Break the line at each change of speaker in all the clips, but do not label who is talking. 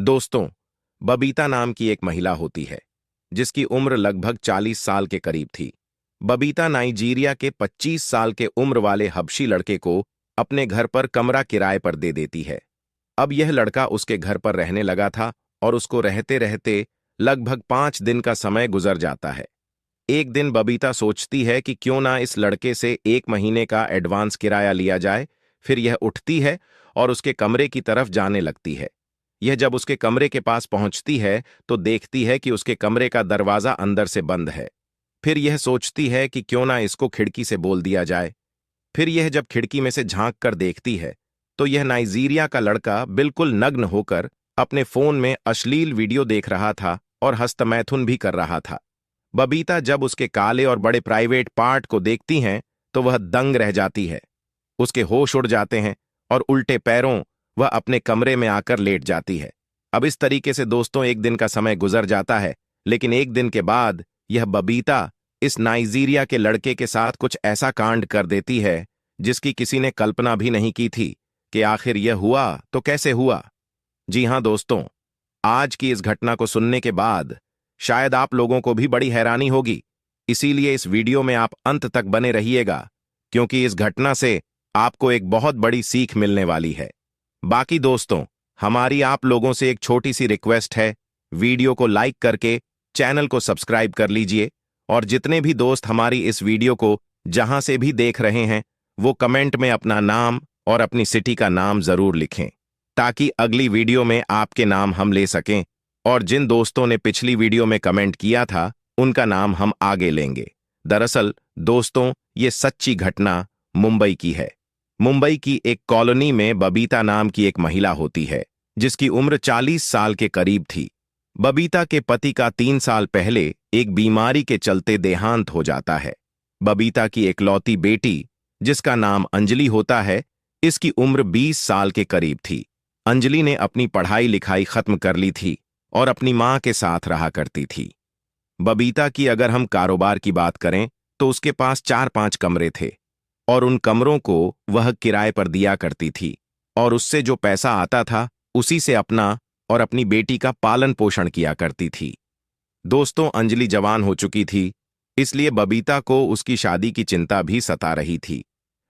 दोस्तों, बबीता नाम की एक महिला होती है जिसकी उम्र लगभग 40 साल के करीब थी। बबीता नाइजीरिया के 25 साल के उम्र वाले हबशी लड़के को अपने घर पर कमरा किराए पर दे देती है। अब यह लड़का उसके घर पर रहने लगा था और उसको रहते रहते लगभग 5 दिन का समय गुजर जाता है। एक दिन बबीता सोचती है कि क्यों ना इस लड़के से 1 महीने का एडवांस किराया लिया जाए। फिर यह उठती है और उसके कमरे की तरफ जाने लगती है। यह जब उसके कमरे के पास पहुंचती है तो देखती है कि उसके कमरे का दरवाजा अंदर से बंद है। फिर यह सोचती है कि क्यों ना इसको खिड़की से बोल दिया जाए। फिर यह जब खिड़की में से झांक कर देखती है तो यह नाइजीरिया का लड़का बिल्कुल नग्न होकर अपने फोन में अश्लील वीडियो देख रहा था और हस्तमैथुन भी कर रहा था। बबीता जब उसके काले और बड़े प्राइवेट पार्ट को देखती हैं तो वह दंग रह जाती है। उसके होश उड़ जाते हैं और उल्टे पैरों वह अपने कमरे में आकर लेट जाती है। अब इस तरीके से दोस्तों एक दिन का समय गुजर जाता है, लेकिन एक दिन के बाद यह बबीता इस नाइजीरिया के लड़के के साथ कुछ ऐसा कांड कर देती है जिसकी किसी ने कल्पना भी नहीं की थी कि आखिर यह हुआ तो कैसे हुआ। जी हां दोस्तों, आज की इस घटना को सुनने के बाद शायद आप लोगों को भी बड़ी हैरानी होगी। इसीलिए इस वीडियो में आप अंत तक बने रहिएगा, क्योंकि इस घटना से आपको एक बहुत बड़ी सीख मिलने वाली है। बाकी दोस्तों, हमारी आप लोगों से एक छोटी सी रिक्वेस्ट है, वीडियो को लाइक करके चैनल को सब्सक्राइब कर लीजिए और जितने भी दोस्त हमारी इस वीडियो को जहां से भी देख रहे हैं वो कमेंट में अपना नाम और अपनी सिटी का नाम जरूर लिखें, ताकि अगली वीडियो में आपके नाम हम ले सकें और जिन दोस्तों ने पिछली वीडियो में कमेंट किया था उनका नाम हम आगे लेंगे। दरअसल दोस्तों, ये सच्ची घटना मुंबई की है। मुंबई की एक कॉलोनी में बबीता नाम की एक महिला होती है जिसकी उम्र 40 साल के करीब थी। बबीता के पति का 3 साल पहले एक बीमारी के चलते देहांत हो जाता है। बबीता की इकलौती बेटी, जिसका नाम अंजलि होता है, इसकी उम्र 20 साल के करीब थी। अंजलि ने अपनी पढ़ाई लिखाई खत्म कर ली थी और अपनी मां के साथ रहा करती थी। बबीता की अगर हम कारोबार की बात करें तो उसके पास 4-5 कमरे थे और उन कमरों को वह किराए पर दिया करती थी और उससे जो पैसा आता था उसी से अपना और अपनी बेटी का पालन पोषण किया करती थी। दोस्तों, अंजलि जवान हो चुकी थी, इसलिए बबीता को उसकी शादी की चिंता भी सता रही थी।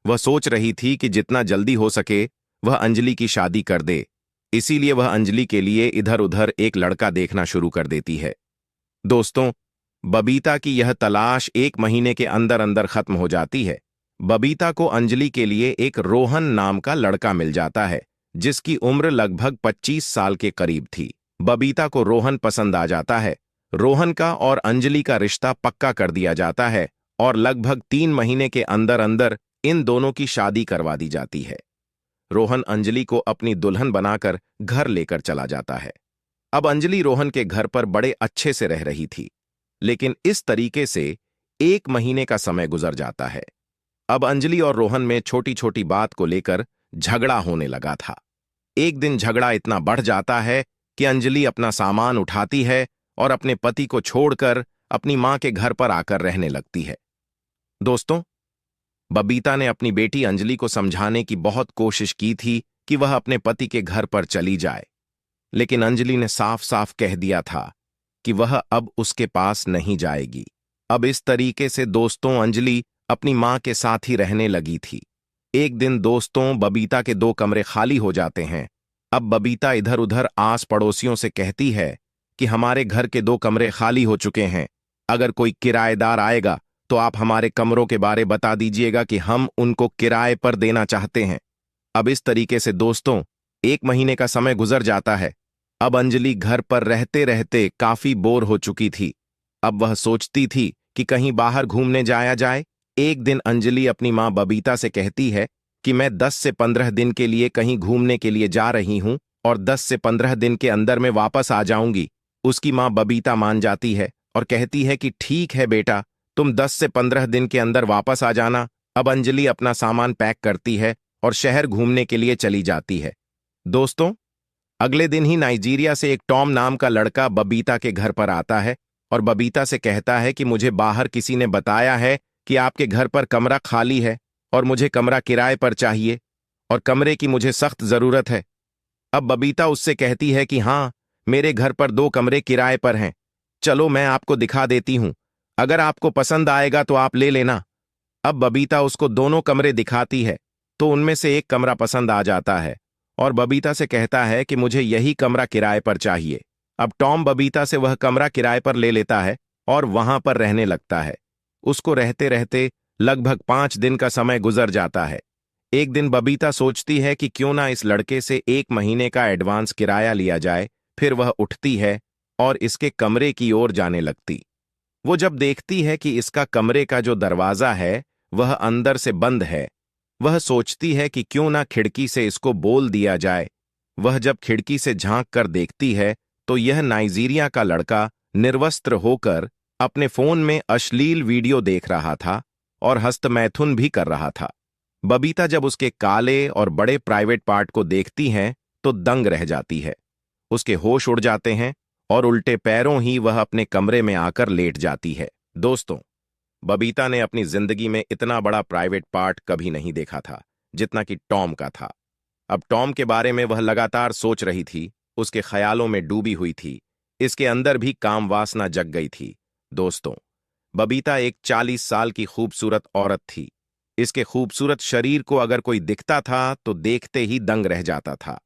वह सोच रही थी कि जितना जल्दी हो सके वह अंजलि की शादी कर दे। इसीलिए वह अंजलि के लिए इधर उधर एक लड़का देखना शुरू कर देती है। दोस्तों, बबीता की यह तलाश 1 महीने के अंदर अंदर खत्म हो जाती है। बबीता को अंजलि के लिए एक रोहन नाम का लड़का मिल जाता है जिसकी उम्र लगभग 25 साल के करीब थी। बबीता को रोहन पसंद आ जाता है। रोहन का और अंजलि का रिश्ता पक्का कर दिया जाता है और लगभग 3 महीने के अंदर अंदर इन दोनों की शादी करवा दी जाती है। रोहन अंजलि को अपनी दुल्हन बनाकर घर लेकर चला जाता है। अब अंजलि रोहन के घर पर बड़े अच्छे से रह रही थी, लेकिन इस तरीके से 1 महीने का समय गुजर जाता है। अब अंजलि और रोहन में छोटी छोटी बात को लेकर झगड़ा होने लगा था। एक दिन झगड़ा इतना बढ़ जाता है कि अंजलि अपना सामान उठाती है और अपने पति को छोड़कर अपनी मां के घर पर आकर रहने लगती है। दोस्तों, बबीता ने अपनी बेटी अंजलि को समझाने की बहुत कोशिश की थी कि वह अपने पति के घर पर चली जाए, लेकिन अंजलि ने साफ साफ कह दिया था कि वह अब उसके पास नहीं जाएगी। अब इस तरीके से दोस्तों अंजलि अपनी मां के साथ ही रहने लगी थी। एक दिन दोस्तों बबीता के 2 कमरे खाली हो जाते हैं। अब बबीता इधर उधर आस पड़ोसियों से कहती है कि हमारे घर के 2 कमरे खाली हो चुके हैं, अगर कोई किराएदार आएगा तो आप हमारे कमरों के बारे बता दीजिएगा कि हम उनको किराए पर देना चाहते हैं। अब इस तरीके से दोस्तों 1 महीने का समय गुजर जाता है। अब अंजलि घर पर रहते रहते काफी बोर हो चुकी थी। अब वह सोचती थी कि कहीं बाहर घूमने जाया जाए। एक दिन अंजलि अपनी मां बबीता से कहती है कि मैं 10 से 15 दिन के लिए कहीं घूमने के लिए जा रही हूं और 10 से 15 दिन के अंदर मैं वापस आ जाऊंगी। उसकी मां बबीता मान जाती है और कहती है कि ठीक है बेटा, तुम 10 से 15 दिन के अंदर वापस आ जाना। अब अंजलि अपना सामान पैक करती है और शहर घूमने के लिए चली जाती है। दोस्तों, अगले दिन ही नाइजीरिया से एक टॉम नाम का लड़का बबीता के घर पर आता है और बबीता से कहता है कि मुझे बाहर किसी ने बताया है कि आपके घर पर कमरा खाली है और मुझे कमरा किराए पर चाहिए और कमरे की मुझे सख्त जरूरत है। अब बबीता उससे कहती है कि हाँ, मेरे घर पर 2 कमरे किराए पर हैं। चलो मैं आपको दिखा देती हूं। अगर आपको पसंद आएगा तो आप ले लेना। अब बबीता उसको दोनों कमरे दिखाती है तो उनमें से एक कमरा पसंद आ जाता है और बबीता से कहता है कि मुझे यही कमरा किराए पर चाहिए। अब टॉम बबीता से वह कमरा किराए पर ले लेता है और वहां पर रहने लगता है। उसको रहते रहते लगभग 5 दिन का समय गुजर जाता है। एक दिन बबीता सोचती है कि क्यों ना इस लड़के से 1 महीने का एडवांस किराया लिया जाए। फिर वह उठती है और इसके कमरे की ओर जाने लगती। वो जब देखती है कि इसका कमरे का जो दरवाजा है वह अंदर से बंद है, वह सोचती है कि क्यों ना खिड़की से इसको बोल दिया जाए। वह जब खिड़की से झांक कर देखती है तो यह नाइजीरिया का लड़का निर्वस्त्र होकर अपने फोन में अश्लील वीडियो देख रहा था और हस्तमैथुन भी कर रहा था। बबीता जब उसके काले और बड़े प्राइवेट पार्ट को देखती है तो दंग रह जाती है। उसके होश उड़ जाते हैं और उल्टे पैरों ही वह अपने कमरे में आकर लेट जाती है। दोस्तों, बबीता ने अपनी जिंदगी में इतना बड़ा प्राइवेट पार्ट कभी नहीं देखा था जितना कि टॉम का था। अब टॉम के बारे में वह लगातार सोच रही थी, उसके ख्यालों में डूबी हुई थी। इसके अंदर भी काम वासना जग गई थी। दोस्तों, बबीता एक 40 साल की खूबसूरत औरत थी। इसके खूबसूरत शरीर को अगर कोई दिखता था तो देखते ही दंग रह जाता था।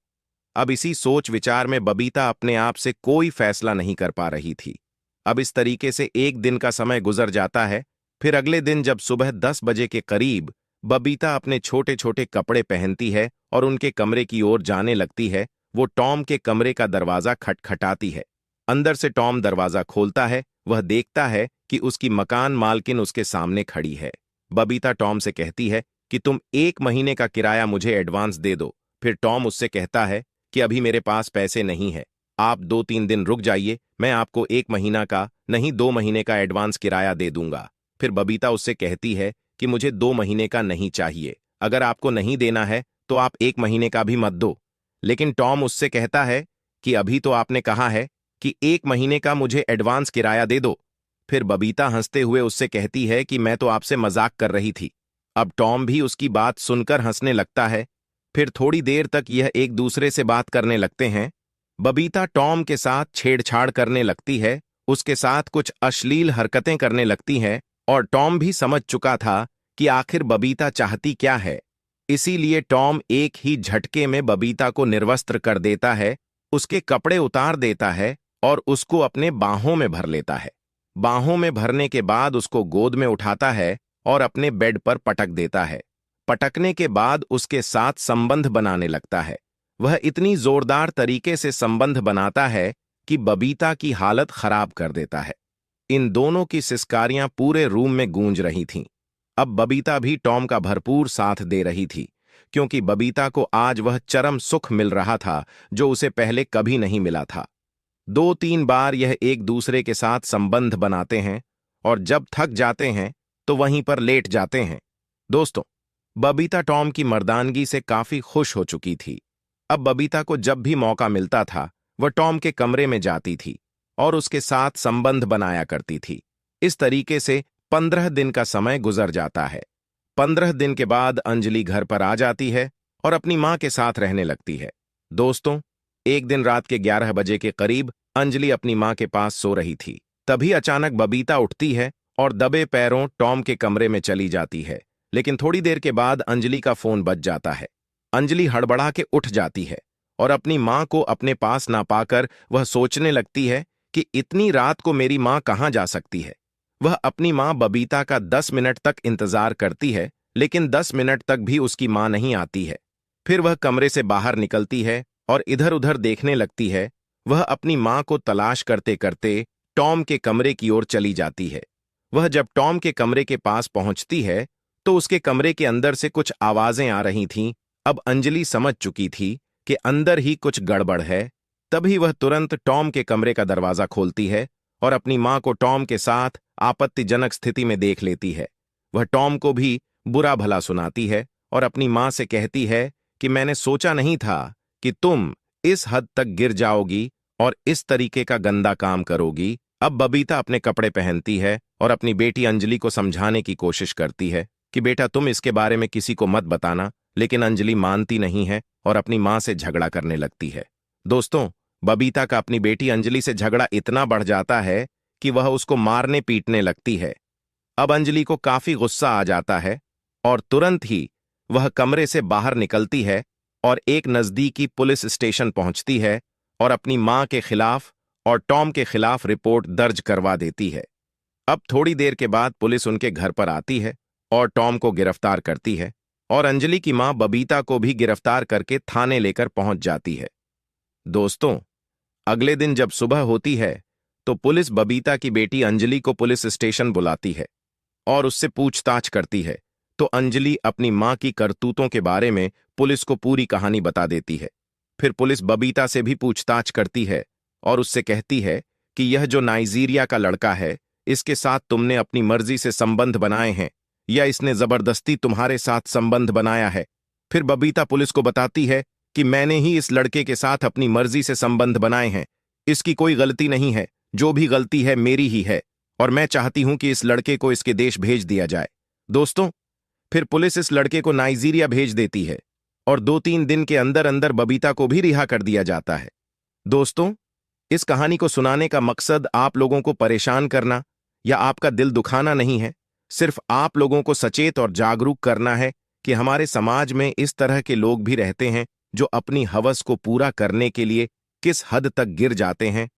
अब इसी सोच विचार में बबीता अपने आप से कोई फैसला नहीं कर पा रही थी। अब इस तरीके से एक दिन का समय गुजर जाता है। फिर अगले दिन जब सुबह 10 बजे के करीब बबीता अपने छोटे छोटे कपड़े पहनती है और उनके कमरे की ओर जाने लगती है, वो टॉम के कमरे का दरवाजा खटखटाती है। अंदर से टॉम दरवाजा खोलता है। वह देखता है कि उसकी मकान मालकिन उसके सामने खड़ी है। बबीता टॉम से कहती है कि तुम 1 महीने का किराया मुझे एडवांस दे दो। फिर टॉम उससे कहता है कि अभी मेरे पास पैसे नहीं है, आप 2-3 दिन रुक जाइए, मैं आपको 1 महीना का नहीं 2 महीने का एडवांस किराया दे दूंगा। फिर बबीता उससे कहती है कि मुझे 2 महीने का नहीं चाहिए, अगर आपको नहीं देना है तो आप 1 महीने का भी मत दो। लेकिन टॉम उससे कहता है कि अभी तो आपने कहा है कि 1 महीने का मुझे एडवांस किराया दे दो। फिर बबीता हंसते हुए उससे कहती है कि मैं तो आपसे मजाक कर रही थी। अब टॉम भी उसकी बात सुनकर हंसने लगता है। फिर थोड़ी देर तक यह एक दूसरे से बात करने लगते हैं। बबीता टॉम के साथ छेड़छाड़ करने लगती है, उसके साथ कुछ अश्लील हरकतें करने लगती हैं और टॉम भी समझ चुका था कि आखिर बबीता चाहती क्या है। इसीलिए टॉम एक ही झटके में बबीता को निर्वस्त्र कर देता है, उसके कपड़े उतार देता है और उसको अपने बाहों में भर लेता है। बाहों में भरने के बाद उसको गोद में उठाता है और अपने बेड पर पटक देता है। पटकने के बाद उसके साथ संबंध बनाने लगता है। वह इतनी जोरदार तरीके से संबंध बनाता है कि बबीता की हालत खराब कर देता है। इन दोनों की सिसकारियां पूरे रूम में गूंज रही थीं। अब बबीता भी टॉम का भरपूर साथ दे रही थी, क्योंकि बबीता को आज वह चरम सुख मिल रहा था जो उसे पहले कभी नहीं मिला था। 2-3 बार यह एक दूसरे के साथ संबंध बनाते हैं और जब थक जाते हैं तो वहीं पर लेट जाते हैं। दोस्तों, बबीता टॉम की मर्दानगी से काफी खुश हो चुकी थी। अब बबीता को जब भी मौका मिलता था वह टॉम के कमरे में जाती थी और उसके साथ संबंध बनाया करती थी। इस तरीके से 15 दिन का समय गुजर जाता है। 15 दिन के बाद अंजलि घर पर आ जाती है और अपनी मां के साथ रहने लगती है। दोस्तों, एक दिन रात के 11 बजे के करीब अंजलि अपनी मां के पास सो रही थी। तभी अचानक बबीता उठती है और दबे पैरों टॉम के कमरे में चली जाती है। लेकिन थोड़ी देर के बाद अंजलि का फोन बज जाता है। अंजलि हड़बड़ा के उठ जाती है और अपनी मां को अपने पास ना पाकर वह सोचने लगती है कि इतनी रात को मेरी मां कहां जा सकती है। वह अपनी मां बबीता का 10 मिनट तक इंतजार करती है, लेकिन 10 मिनट तक भी उसकी मां नहीं आती है। फिर वह कमरे से बाहर निकलती है और इधर उधर देखने लगती है। वह अपनी मां को तलाश करते करते टॉम के कमरे की ओर चली जाती है। वह जब टॉम के कमरे के पास पहुंचती है तो उसके कमरे के अंदर से कुछ आवाजें आ रही थीं। अब अंजलि समझ चुकी थी कि अंदर ही कुछ गड़बड़ है। तभी वह तुरंत टॉम के कमरे का दरवाजा खोलती है और अपनी मां को टॉम के साथ आपत्तिजनक स्थिति में देख लेती है। वह टॉम को भी बुरा भला सुनाती है और अपनी मां से कहती है कि मैंने सोचा नहीं था कि तुम इस हद तक गिर जाओगी और इस तरीके का गंदा काम करोगी। अब बबीता अपने कपड़े पहनती है और अपनी बेटी अंजलि को समझाने की कोशिश करती है कि बेटा तुम इसके बारे में किसी को मत बताना, लेकिन अंजलि मानती नहीं है और अपनी मां से झगड़ा करने लगती है। दोस्तों, बबीता का अपनी बेटी अंजलि से झगड़ा इतना बढ़ जाता है कि वह उसको मारने पीटने लगती है। अब अंजलि को काफी गुस्सा आ जाता है और तुरंत ही वह कमरे से बाहर निकलती है और एक नजदीकी पुलिस स्टेशन पहुंचती है और अपनी मां के खिलाफ और टॉम के खिलाफ रिपोर्ट दर्ज करवा देती है। अब थोड़ी देर के बाद पुलिस उनके घर पर आती है और टॉम को गिरफ्तार करती है और अंजलि की मां बबीता को भी गिरफ्तार करके थाने लेकर पहुंच जाती है। दोस्तों, अगले दिन जब सुबह होती है तो पुलिस बबीता की बेटी अंजलि को पुलिस स्टेशन बुलाती है और उससे पूछताछ करती है। तो अंजलि अपनी मां की करतूतों के बारे में पुलिस को पूरी कहानी बता देती है। फिर पुलिस बबीता से भी पूछताछ करती है और उससे कहती है कि यह जो नाइजीरिया का लड़का है, इसके साथ तुमने अपनी मर्जी से संबंध बनाए हैं या इसने जबरदस्ती तुम्हारे साथ संबंध बनाया है। फिर बबीता पुलिस को बताती है कि मैंने ही इस लड़के के साथ अपनी मर्जी से संबंध बनाए हैं, इसकी कोई गलती नहीं है, जो भी गलती है मेरी ही है और मैं चाहती हूं कि इस लड़के को इसके देश भेज दिया जाए। दोस्तों, फिर पुलिस इस लड़के को नाइजीरिया भेज देती है और 2-3 दिन के अंदर अंदर बबीता को भी रिहा कर दिया जाता है। दोस्तों, इस कहानी को सुनाने का मकसद आप लोगों को परेशान करना या आपका दिल दुखाना नहीं है, सिर्फ आप लोगों को सचेत और जागरूक करना है कि हमारे समाज में इस तरह के लोग भी रहते हैं जो अपनी हवस को पूरा करने के लिए किस हद तक गिर जाते हैं